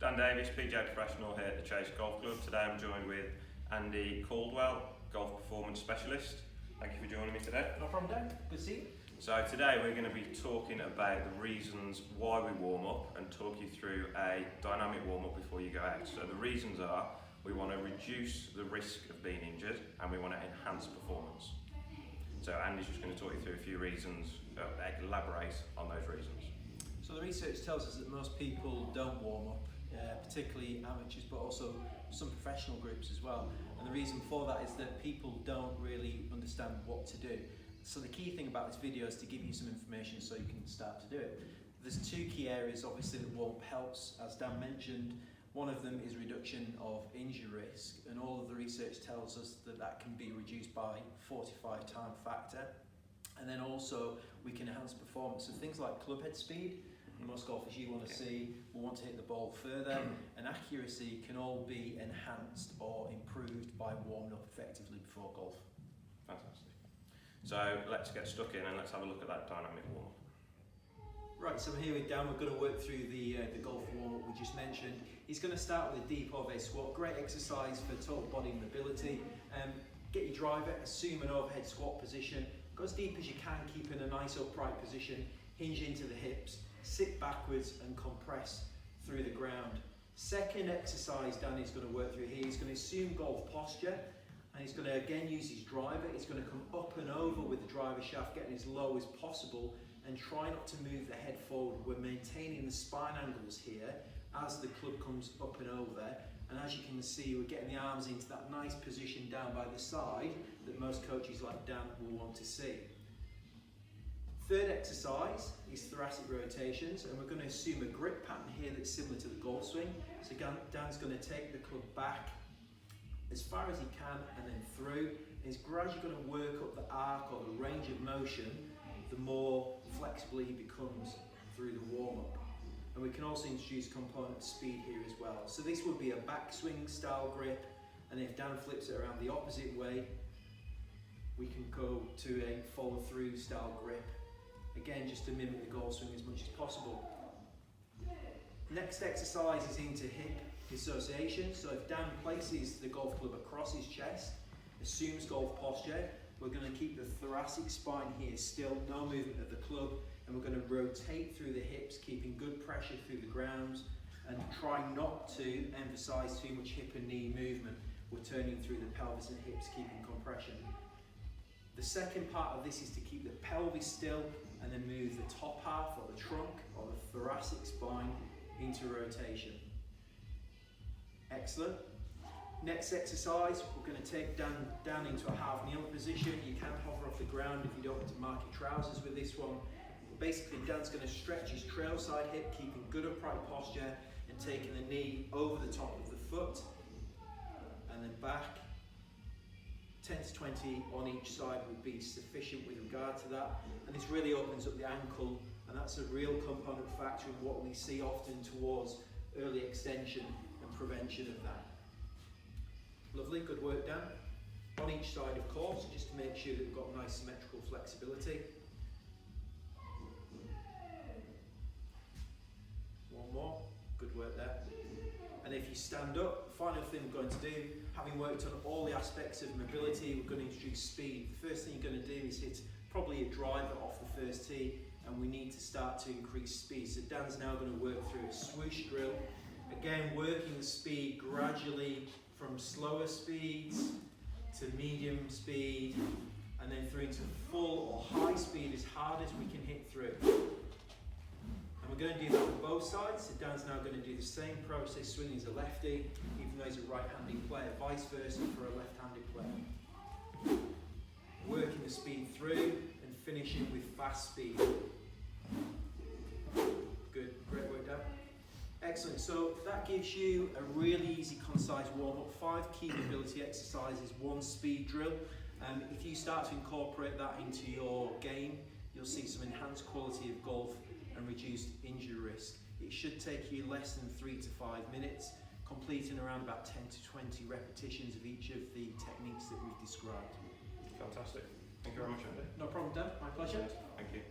Dan Davis, PGA Professional here at the Chase Golf Club. Today I'm joined with Andy Caldwell, Golf Performance Specialist. Thank you for joining me today. No problem, Dan. Good to see you. So today we're going to be talking about the reasons why we warm up and talk you through a dynamic warm up before you go out. So the reasons are we want to reduce the risk of being injured and we want to enhance performance. So Andy's just going to talk you through a few reasons, elaborate on those reasons. So the research tells us that most people don't warm up, particularly amateurs, but also some professional groups as well. And the reason for that is that people don't really understand what to do. So the key thing about this video is to give you some information so you can start to do it. There's two key areas obviously that warm up helps, as Dan mentioned. One of them is reduction of injury risk, and all of the research tells us that that can be reduced by 45 time factor. And then also we can enhance performance. So things like club head speed, most golfers you want to see will want to hit the ball further, and accuracy can all be enhanced or improved by warming up effectively before golf. Fantastic. So let's get stuck in and let's have a look at that dynamic warm up. Right, so here we're down, we're going to work through the golf warm-up we just mentioned. He's going to start with a deep overhead squat, great exercise for total body mobility. Get your driver, assume an overhead squat position, go as deep as you can, keep in a nice upright position, hinge into the hips, sit backwards and compress through the ground. Second exercise Danny's going to work through here, he's going to assume golf posture, and he's going to again use his driver. He's going to come up and over with the driver shaft, getting as low as possible, and try not to move the head forward. We're maintaining the spine angles here as the club comes up and over, and as you can see we're getting the arms into that nice position down by the side that most coaches like Dan will want to see. Third exercise is thoracic rotations, and we're going to assume a grip pattern here that's similar to the golf swing. So Dan's going to take the club back as far as he can and then through, and he's gradually going to work up the arc or the range of motion the more flexible he becomes through the warm-up. And we can also introduce a component of speed here as well. So this would be a backswing style grip, and if Dan flips it around the opposite way, we can go to a follow-through style grip. Again, just to mimic the golf swing as much as possible. Next exercise is into hip dissociation. So if Dan places the golf club across his chest, assumes golf posture, we're going to keep the thoracic spine here still, no movement of the club, and we're going to rotate through the hips, keeping good pressure through the ground, and try not to emphasize too much hip and knee movement. We're turning through the pelvis and hips, keeping compression. The second part of this is to keep the pelvis still and then move the top half or the trunk or the thoracic spine into rotation. Excellent. Next exercise, we're going to take down into a half kneel position. You can hover off the ground if you don't want to mark your trousers with this one. But basically Dan's going to stretch his trail side hip, keeping good upright posture and taking the knee over the top of the foot and then back. 10 to 20 on each side would be sufficient with regard to that, and this really opens up the ankle, and that's a real component factor in what we see often towards early extension and prevention of that. Lovely, good work Dan. On each side of course, just to make sure that we've got nice symmetrical flexibility. One more, good work there. And if you stand up, the final thing we're going to do, having worked on all the aspects of mobility, we're going to introduce speed. The first thing you're going to do is hit probably a driver off the first tee, and we need to start to increase speed. So Dan's now going to work through a swoosh drill. Again, working the speed gradually from slower speeds to medium speed, and then through into full or high speed as hard as we can hit through. And we're going to do that on both sides. So Dan's now going to do the same process, swinging as a lefty, even though he's a right-handed player, vice versa for a left-handed player. Working the speed through and finishing with fast speed. Good, great work Dan. Excellent, so that gives you a really easy, concise warm-up. 5 key mobility exercises, 1 speed drill. If you start to incorporate that into your game, you'll see some enhanced quality of golf and reduced injury risk. It should take you less than 3 to 5 minutes, completing around about 10 to 20 repetitions of each of the techniques that we've described. Fantastic. Thank you very much, Andy. No problem, Dan. My pleasure. Thank you.